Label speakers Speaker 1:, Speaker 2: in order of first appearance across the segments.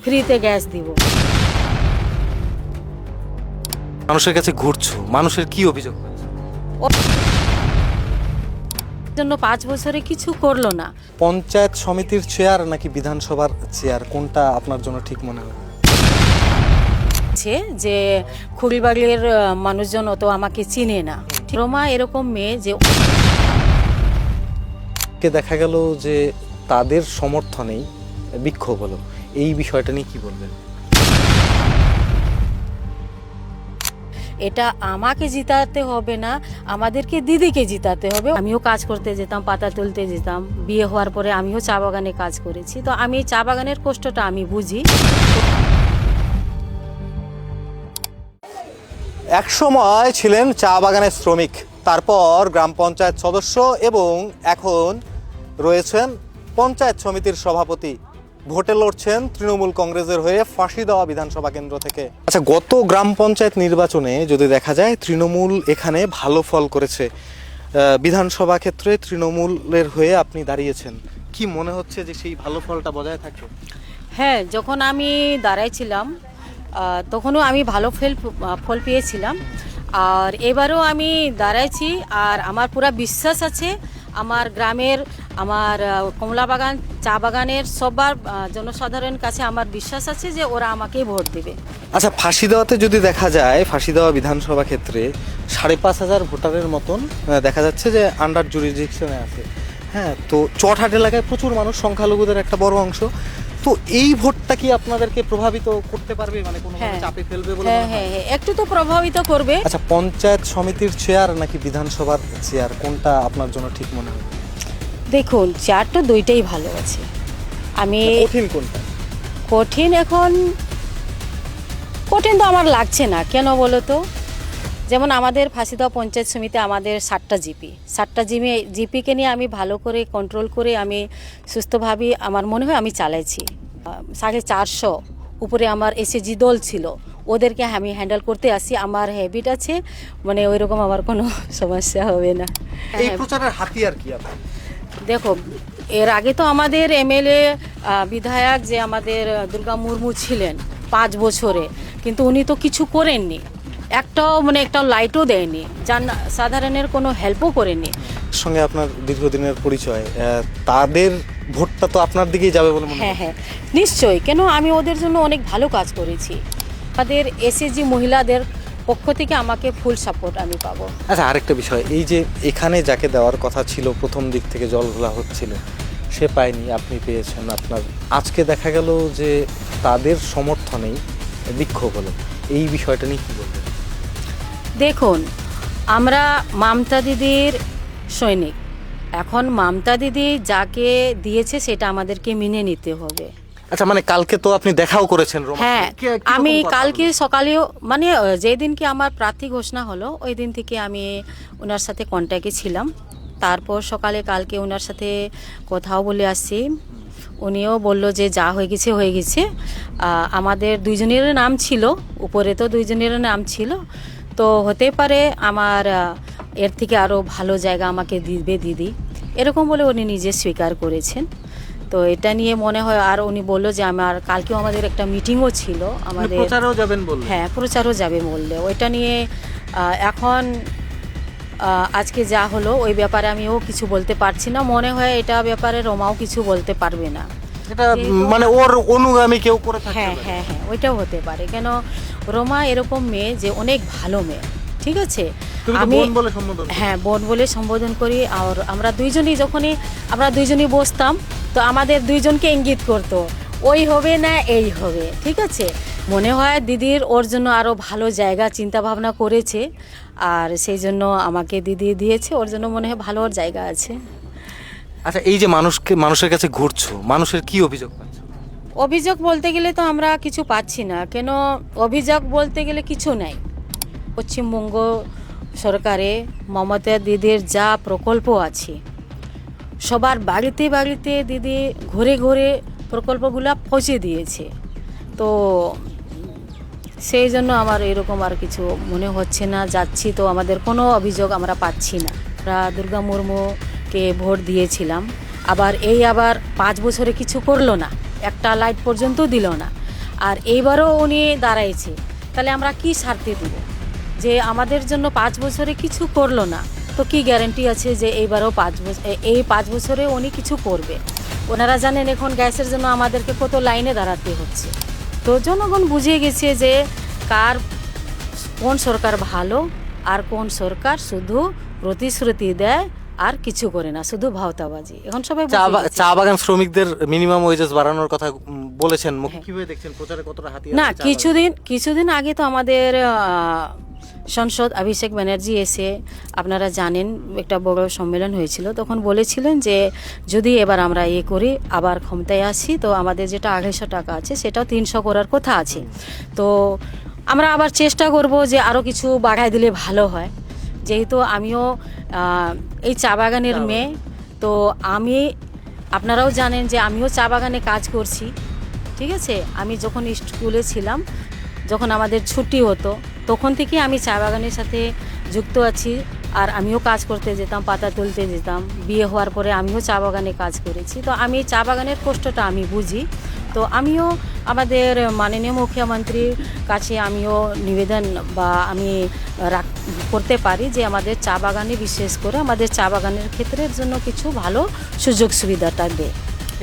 Speaker 1: ফ্রিতে গ্যাস দিব।
Speaker 2: মানুষের কাছে ঘুরছো, মানুষের কি অভিযোগ?
Speaker 1: জন্য 5 বছরে কিছু করলো না।
Speaker 2: পঞ্চায়েত সমিতির চেয়ার নাকি বিধানসভার চেয়ার, কোনটা আপনার জন্য ঠিক মনে হয়?
Speaker 1: যে খুলবাড়ির মানুষজন অত আমাকে চিনে না। রোমা এরকম মেয়ে যে
Speaker 2: দেখা গেল যে তাদের সমর্থনেই বিক্ষোভ হলো, এই বিষয়টা নিয়ে কি বলবেন?
Speaker 1: এটা আমাকে জিতাতে হবে না, আমাদেরকে দিদিকে জিতাতে হবে। আমিও কাজ করতে যেতাম, পাতা তুলতে যেতাম। বিয়ে হওয়ার পরে আমিও চা বাগানে কাজ করেছি, তো আমি চা বাগানের কষ্টটা আমি বুঝি।
Speaker 2: এক সময় ছিলেন চা বাগানের শ্রমিক, তারপর গ্রাম পঞ্চায়েত সদস্য এবং এখন রয়েছেন পঞ্চায়েত সমিতির সভাপতি। ভোটে লড়ছেন তৃণমূল কংগ্রেসের হয়ে ফাঁসি দেওয়া বিধানসভা কেন্দ্র থেকে। আচ্ছা, গত গ্রাম পঞ্চায়েত নির্বাচনে যদি দেখা যায় তৃণমূল এখানে ভালো ফল করেছে, বিধানসভা ক্ষেত্রে তৃণমূলের হয়ে আপনি দাঁড়িয়েছেন, কি মনে হচ্ছে যে সেই ভালো ফলটা বজায় থাকবে?
Speaker 1: হ্যাঁ, যখন আমি দাঁড়াইছিলাম তখনও আমি ভালো ফল পেয়েছিলাম, আর এবারও আমি দাঁড়াইছি। আর আমার পুরা বিশ্বাস আছে আমার গ্রামের, আমার কমলা বাগান, চা বাগানের সবার জনসাধারণের কাছে আমার বিশ্বাস আছে যে ওরা আমাকেই ভোট দেবে।
Speaker 2: আচ্ছা, ফাঁসি দেওয়াতে যদি দেখা যায়, ফাঁসি দেওয়া বিধানসভা ক্ষেত্রে 5,500 ভোটারের মতন দেখা যাচ্ছে যে আন্ডার জুরিডিকশনে আছে। হ্যাঁ, তো চটহাট এলাকায় প্রচুর মানুষ, সংখ্যালঘুদের একটা বড় অংশ। তো এই ভোটটা কি আপনাদেরকে প্রভাবিত করতে পারবে, মানে কোনো চাপে ফেলবে বলে মনে হয়?
Speaker 1: হ্যাঁ, একটু তো প্রভাবিত করবে।
Speaker 2: আচ্ছা, পঞ্চায়েত সমিতির চেয়ার নাকি বিধানসভার চেয়ার, কোনটা আপনার জন্য ঠিক মনে হয়?
Speaker 1: দেখুন, চেয়ার তো দুইটাই ভালো আছে। আমি
Speaker 2: কঠিন কোনটা?
Speaker 1: কঠিন তো আমার লাগছে না, কেন বলো তো? যেমন আমাদের ফাঁসি দেওয়া পঞ্চায়েত সমিতি আমাদের 7টা জিপিকে নিয়ে আমি ভালো করে কন্ট্রোল করে আমি সুস্থভাবে আমার মনে হয় আমি চালাইছি। 450 উপরে আমার এসএজি দল ছিল, ওদেরকে আমি হ্যান্ডেল করতে আসি। আমার হ্যাবিট আছে, মানে ওইরকম আমার কোনো সমস্যা হবে না।
Speaker 2: এই প্রচারের হাতিয়ার কি আপনার?
Speaker 1: দেখো, এর আগে তো আমাদের এমএলএ বিধায়ক যে আমাদের দুর্গা মুর্মু ছিলেন 5 বছরে, কিন্তু উনি তো কিছু করেননি, একটাও লাইটও দেয়নি, সাধারণের কোনো হেল্পও করেননি।
Speaker 2: সঙ্গে আপনার দীর্ঘদিনের পরিচয়, তাদের ভোটটা তো আপনার দিকেই যাবে বলে মনে হয়?
Speaker 1: হ্যাঁ, নিশ্চয়ই। কেন, আমি ওদের জন্য অনেক ভালো কাজ করেছি। আমাদের এসএসজি মহিলাদের পক্ষ থেকে আমাকে ফুল সাপোর্ট আমি পাবো।
Speaker 2: আচ্ছা, আরেকটা বিষয়, এই যে এখানে যাকে দেওয়ার কথা ছিল, প্রথম দিক থেকে জল ঘোলা হচ্ছিল, সে পায়নি, আপনি পেয়েছেন। আপনার আজকে দেখা গেল যে তাদের সমর্থনেই বিক্ষোভ হলো, এই বিষয়টা নিয়ে কী বলবেন?
Speaker 1: দেখুন, আমরা মমতা দিদির সৈনিক। এখন মমতা দিদি যাকে দিয়েছে সেটা আমাদেরকে মেনে নিতে হবে।
Speaker 2: আচ্ছা, মানে কালকে তো আপনি দেখাও করেছেন রোমা?
Speaker 1: হ্যাঁ, আমি কালকে সকালেও, মানে যেদিনকে আমার প্রার্থী ঘোষণা হলো ওই দিন থেকে আমি ওনার সাথে কন্ট্যাক্টে ছিলাম। তারপর সকালে কালকে ওনার সাথে কথাও বলে আসছি। উনিও বলল যে যা হয়ে গেছে। আমাদের দুইজনের নাম ছিল, উপরে তো দুইজনের নাম ছিল, তো হতে পারে আমার এর থেকে আরও ভালো জায়গা আমাকে দিবে দিদি, এরকম বলে উনি নিজে স্বীকার করেছেন। তো এটা নিয়ে মনে হয়, আর উনি বললো যে আমার কালকেও আমাদের একটা মিটিংও ছিল, আমাদের
Speaker 2: প্রচারও যাবেন বললেন?
Speaker 1: হ্যাঁ, প্রচারও যাবে বললে। ওইটা নিয়ে এখন আজকে যা হলো ওই ব্যাপারে আমিও কিছু বলতে পারছি না। মনে হয় এটা ব্যাপারে রোমাও কিছু বলতে পারবে না।
Speaker 2: এটা মানে ওর অনুগামী কেউ করে থাকে?
Speaker 1: হ্যাঁ, ওইটাও হতে পারে। কেন, রোমা এরকম মেয়ে যে অনেক ভালো মেয়ে, ঠিক আছে।
Speaker 2: আমি
Speaker 1: হ্যাঁ, বোন বলে সম্বোধন করি। আর আমরা দুইজনই বসতাম, তো আমাদের দুইজনকে ইঙ্গিত করতো ওই হবে না এই হবে, ঠিক আছে। মনে হয় দিদির ওর জন্য আরও ভালো জায়গা চিন্তা ভাবনা করেছে, আর সেই জন্য আমাকে দিদি দিয়েছে। ওর জন্য মনে হয় ভালো ওর জায়গা আছে।
Speaker 2: আচ্ছা, এই যে মানুষের কাছে ঘুরছো, মানুষের কি অভিযোগ পাচ্ছ?
Speaker 1: অভিযোগ বলতে গেলে তো আমরা কিছু পাচ্ছি না। কেন, অভিযোগ বলতে গেলে কিছু নাই। পশ্চিমবঙ্গ সরকারে মমতা দিদির যা প্রকল্প আছে, সবার বাড়িতে দিদি ঘুরে প্রকল্পগুলো পৌঁছে দিয়েছে। তো সেই জন্য আমার এরকম আর কিছু মনে হচ্ছে না। যাচ্ছি তো আমাদের কোনো অভিযোগ আমরা পাচ্ছি না। আমরা দুর্গা মুর্মুকে ভোট দিয়েছিলাম, আবার 5 বছরে কিছু করলো না, একটা লাইট পর্যন্ত দিল না। আর এইবারও উনি দাঁড়াইছে, তাহলে আমরা কি স্বার্থে দেব? যে আমাদের জন্য 5 বছরে কিছু করলো না, তো কি গ্যারান্টি আছে যে এইবারও 5 বছর, এই 5 বছরে উনি কিছু করবে? ওনারা জানেন এখন গ্যাসের জন্য আমাদেরকে কত লাইনে দাঁড়াতে হচ্ছে। তো জনগণ বুঝে গেছে যে কোন সরকার ভালো আর কোন সরকার শুধু প্রতিশ্রুতি দেয় আর কিছু করে না, শুধু ভাওতাবাজি। এখন সবাই বুঝে গেছে।
Speaker 2: চা বাগান শ্রমিকদের মিনিমাম ওয়েজেস বাড়ানোর কথা বলেছেন, মুখে কিভাবে দেখছেন, প্রচারে কতটা হাতিয়ার
Speaker 1: না,
Speaker 2: আছে চা বাগান?
Speaker 1: কিছুদিন আগে তো আমাদের সাংসদ অভিষেক ব্যানার্জি এসে, আপনারা জানেন, একটা বড় সম্মেলন হয়েছিল, তখন বলেছিলেন যে যদি এবার আমরা করি, আবার ক্ষমতায় আসি, তো আমাদের যেটা 250 টাকা আছে সেটাও 300 করার কথা আছে। তো আমরা আবার চেষ্টা করব যে আরও কিছু বাড়ায় দিলে ভালো হয়। যেহেতু আমিও এই চা বাগানের মেয়ে, তো আপনারাও জানেন যে আমিও চা বাগানে কাজ করছি, ঠিক আছে। আমি যখন স্কুলে ছিলাম, যখন আমাদের ছুটি হতো, তখন থেকে আমি চা বাগানের সাথে যুক্ত আছি। আর আমিও কাজ করতে যেতাম, পাতা তুলতে যেতাম। বিয়ে হওয়ার পরে আমিও চা বাগানে কাজ করেছি, তো আমি চা বাগানের কষ্টটা আমি বুঝি। তো আমিও আমাদের মাননীয় মুখ্যমন্ত্রীর কাছে আমিও নিবেদন বা আমি করতে পারি যে আমাদের চা বাগানে, বিশেষ করে আমাদের চা বাগানের ক্ষেত্রের জন্য কিছু ভালো সুযোগ সুবিধাটা দেয়।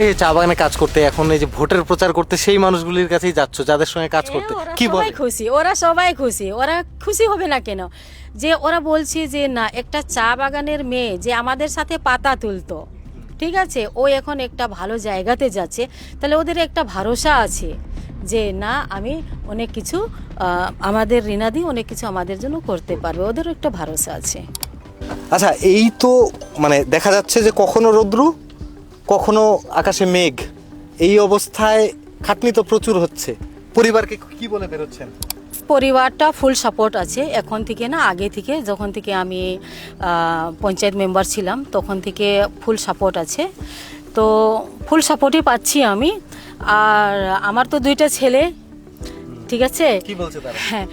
Speaker 2: এই চা বাগানে কাজ করতে, এখন এই যে ভোটের প্রচার করতে সেই মানুষগুলির কাছেই যাচ্ছ যাদের সঙ্গে কাজ করতে, কি বলে?
Speaker 1: ওরা সবাই খুশি। ওরা খুশি হবে না কেন? যে ওরা বলছে যে না, একটা চা বাগানের মেয়ে যে আমাদের সাথে পাতা তুলতো, ঠিক আছে, ও এখন একটা ভালো জায়গাতে যাচ্ছে, তাহলে ওদের একটা ভরসা আছে যে না, আমি অনেক কিছু আমাদের রিনাদি অনেক কিছু আমাদের জন্য করতে পারবে, ওদের একটা ভরসা আছে।
Speaker 2: আচ্ছা, এই তো মানে দেখা যাচ্ছে যে কখনো রৌদ্র, কখনো আকাশে মেঘ, এই অবস্থায় খাটনি তো প্রচুর হচ্ছে। পরিবারকে কি বলে বেরোচ্ছেন?
Speaker 1: পরিবারটা ফুল সাপোর্ট আছে এখন থেকে, না আগে থেকে, যখন থেকে আমি পঞ্চায়েত মেম্বার ছিলাম তখন থেকে ফুল সাপোর্ট আছে। তো ফুল সাপোর্টই পাচ্ছি আমি। আর আমার তো 2টা ছেলে, ঠিক আছে।
Speaker 2: কি বলছে তারা?
Speaker 1: হ্যাঁ,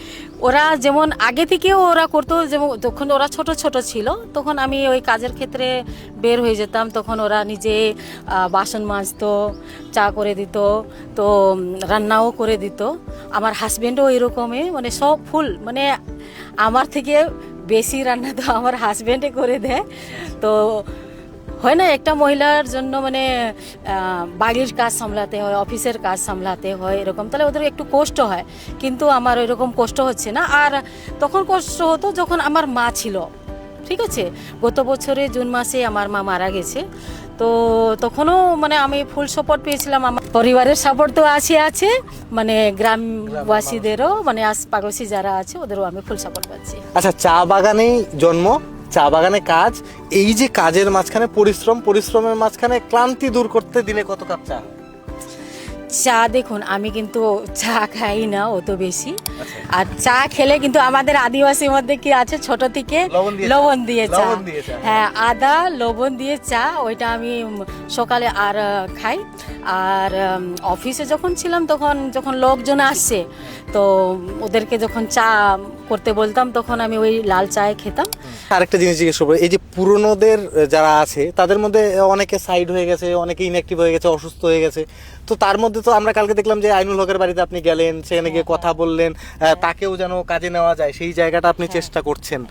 Speaker 1: ওরা যেমন আগে থেকেও ওরা করতো, যেমন তখন ওরা ছোট ছোট ছিল, তখন আমি ওই কাজের ক্ষেত্রে বের হয়ে যেতাম, তখন ওরা নিজে বাসন মাজতো, চা করে দিত, তো রান্নাও করে দিত। আমার হাজব্যান্ডও এরকমই, মানে সব ফুল, মানে আমার থেকে বেশি রান্না তো আমার হাজব্যান্ডে করে দেয়। তো হয় না, একটা মহিলার জন্য মানে বাড়ির কাজ সামলাতে হয়, অফিসের কাজ সামলাতে হয়, এরকম, তাহলে ওদের একটু কষ্ট হয়। কিন্তু আমার ওইরকম কষ্ট হচ্ছে না। আর তখন কষ্ট হতো যখন আমার মা ছিল, ঠিক আছে। গত বছরে জুন মাসে আমার মা মারা গেছে, তো তখনও মানে আমি ফুল সাপোর্ট পেয়েছিলাম। আমার পরিবারের সাপোর্ট তো আছে, মানে গ্রামবাসীদেরও, মানে আশপাশি যারা আছে ওদেরও আমি ফুল সাপোর্ট পাচ্ছি।
Speaker 2: আচ্ছা, চা বাগানেই জন্ম, চা বাগানে কাজ, এই যে কাজের মাঝখানে পরিশ্রমের মাঝখানে ক্লান্তি দূর করতে দিনে কত কাপ চা?
Speaker 1: চা দেখুন, আমি কিন্তু চা খাই না অত বেশি। আর চা খেলে কিন্তু আমাদের আদিবাসীর মধ্যে কি আছে, ছোট থেকে লবণ দিয়ে চা, হ্যাঁ, আদা লবণ দিয়ে চা, ওইটা আমি সকালে আর খাই। আর অফিসে যখন ছিলাম, তখন যখন লোকজন আসছে, তো ওদেরকে যখন চা করতে বলতাম, তখন আমি ওই লাল চায় খেতাম।
Speaker 2: আরেকটা জিনিস জিজ্ঞেস করবো, এই যে পুরনোদের যারা আছে তাদের মধ্যে অনেকে সাইড হয়ে গেছে, অনেকে ইনঅ্যাক্টিভ হয়ে গেছে, অসুস্থ হয়ে গেছে, তো তার মধ্যে তো আমরা কালকে দেখলাম যে আইনুল হকের বাড়িতে আপনি গেলেন, সেখানে গিয়ে কথা বললেন, তাকেও যেন কাজে নেওয়া যায় সেই জায়গাটা আপনি চেষ্টা করছেন।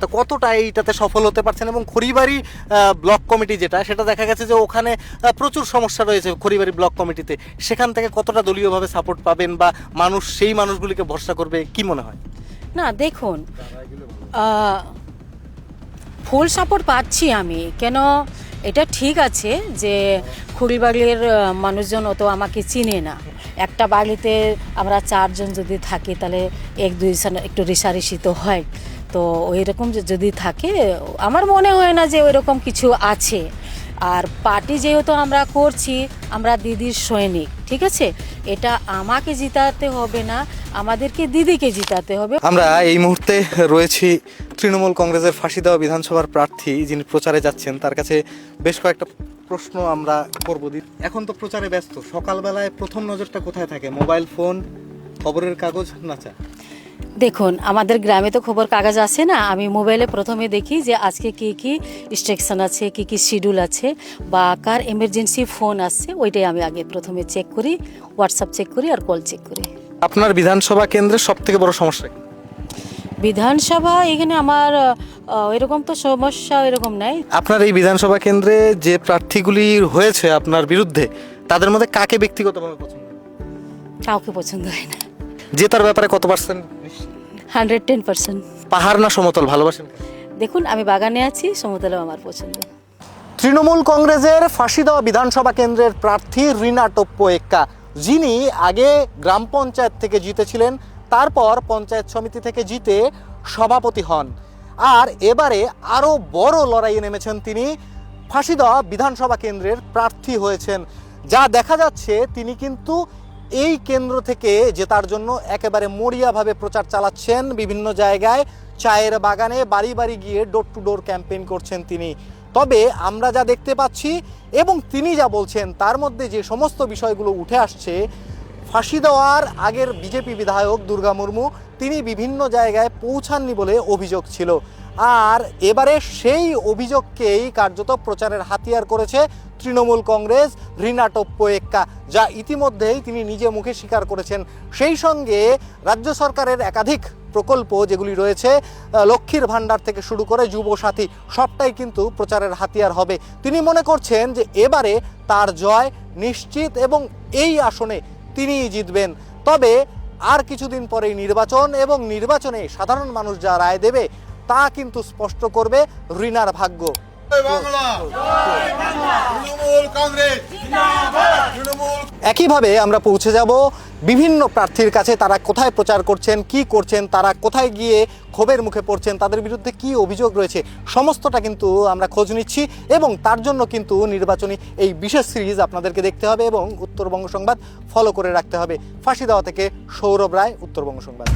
Speaker 2: তো কতটা এইটাতে সফল হতে পারছেন? এবং খড়িবাড়ি ব্লক কমিটি যেটা, সেটা দেখা গেছে যে ওখানে প্রচুর সমস্যা রয়েছে খড়িবাড়ি ব্লক কমিটিতে, সেখান থেকে কতটা দলীয়ভাবে সাপোর্ট পাবেন বা মানুষ সেই মানুষগুলিকে ভরসা করবে, কি মনে হয়?
Speaker 1: না দেখুন, ফুল সাপোর্ট পাচ্ছি আমি, কেন এটা ঠিক আছে যে খড়িবাড়ির মানুষজন অত আমাকে চিনে না। একটা বাড়িতে আমরা 4 জন যদি থাকি, তাহলে 1-2 জন একটু রেষারেষি তো হয়। তো ওই রকম যদি থাকে, আমার মনে হয় না যে ওই রকম কিছু আছে। আর পার্টি যেহেতু আমরা করছি, আমরা দিদির সৈনিক, ঠিক আছে, এটা আমাকে জিতাতে হবে না, আমাদেরকে দিদিকে জিতাতে হবে।
Speaker 2: আমরা এই মুহূর্তে রয়েছি তৃণমূল কংগ্রেসের ফাঁসি দেওয়া বিধানসভার প্রার্থী যিনি প্রচারে যাচ্ছেন, তার কাছে বেশ কয়েকটা প্রশ্ন আমরা করব। এখন তো প্রচারে ব্যস্ত, সকালবেলায় প্রথম নজরটা কোথায় থাকে? মোবাইল ফোন, খবরের কাগজ, না চা?
Speaker 1: দেখুন, আমাদের গ্রামে তো খবর কাগজ আসে না, আমি মোবাইলে প্রথমে দেখি যে আজকে কি কি ইনস্ট্রাকশন আছে, কি কি শিডিউল আছে, বা কার এমার্জেন্সি ফোন আসছে, ওইটাই আমি আগে প্রথমে চেক করি, হোয়াটসঅ্যাপ চেক করি আর কল চেক করি।
Speaker 2: আপনার বিধানসভা কেন্দ্রের সব থেকে বড় সমস্যা কি?
Speaker 1: বিধানসভা এখানে আমার এরকম তো সমস্যা এরকম নাই।
Speaker 2: আপনার এই বিধানসভা কেন্দ্রে যে প্রার্থীগুলি হয়েছে আপনার বিরুদ্ধে, তাদের মধ্যে কাকে ব্যক্তিগতভাবে পছন্দ?
Speaker 1: কাউকে পছন্দ হয় না।
Speaker 2: জেতার ব্যাপারে কত পার্সেন্ট?
Speaker 1: 110%।
Speaker 2: পাহাড় না সমতল ভালোবাসেন?
Speaker 1: দেখুন, আমি বাগানে আছি, সমতলও আমার পছন্দ।
Speaker 2: তৃণমূল কংগ্রেসের ফাঁসি দেওয়া বিধানসভা কেন্দ্রের প্রার্থী রিনা টোপ্পো এক্কা, যিনি আগে গ্রাম পঞ্চায়েত থেকে জিতেছিলেন, তারপর পঞ্চায়েত সমিতি থেকে জিতে সভাপতি হন, আর এবারে আরও বড় লড়াইয়ে নেমেছেন তিনি। ফাঁসি দেওয়া বিধানসভা কেন্দ্রের প্রার্থী হয়েছেন। যা দেখা যাচ্ছে, তিনি কিন্তু এই কেন্দ্র থেকে জেতার জন্য একেবারে মরিয়াভাবে প্রচার চালাচ্ছেন। বিভিন্ন জায়গায় চায়ের বাগানে বাড়ি বাড়ি গিয়ে ডোর টু ডোর ক্যাম্পেইন করছেন তিনি। তবে আমরা যা দেখতে পাচ্ছি এবং তিনি যা বলছেন, তার মধ্যে যে সমস্ত বিষয়গুলো উঠে আসছে, ফাঁসি দেওয়ার আগের বিজেপি বিধায়ক দুর্গা মুর্মু তিনি বিভিন্ন জায়গায় পৌঁছাননি বলে অভিযোগ ছিল, আর এবারে সেই অভিযোগকেই কার্যত প্রচারের হাতিয়ার করেছে তৃণমূল কংগ্রেস রিনা টোপ্পো এক্কা, যা ইতিমধ্যেই তিনি নিজে মুখে স্বীকার করেছেন। সেই সঙ্গে রাজ্য সরকারের একাধিক প্রকল্প যেগুলি রয়েছে, লক্ষ্মীর ভাণ্ডার থেকে শুরু করে যুবসাথী, সবটাই কিন্তু প্রচারের হাতিয়ার হবে। তিনি মনে করছেন যে এবারে তার জয় নিশ্চিত এবং এই আসনে তিনিই জিতবেন। তবে আর কিছুদিন পরেই নির্বাচন, এবং নির্বাচনে সাধারণ মানুষ যা রায় দেবে তা কিন্তু স্পষ্ট করবে রিনার ভাগ্য। একইভাবে আমরা পৌঁছে যাব বিভিন্ন প্রার্থীর কাছে, তারা কোথায় প্রচার করছেন, কি করছেন, তারা কোথায় গিয়ে ক্ষোভের মুখে পড়ছেন, তাদের বিরুদ্ধে কি অভিযোগ রয়েছে, সমস্তটা কিন্তু আমরা খোঁজ নিচ্ছি, এবং তার জন্য কিন্তু নির্বাচনী এই বিশেষ সিরিজ আপনাদেরকে দেখতে হবে এবং উত্তরবঙ্গ সংবাদ ফলো করে রাখতে হবে। ফাঁসি দেওয়া থেকে সৌরভ রায়, উত্তরবঙ্গ সংবাদ।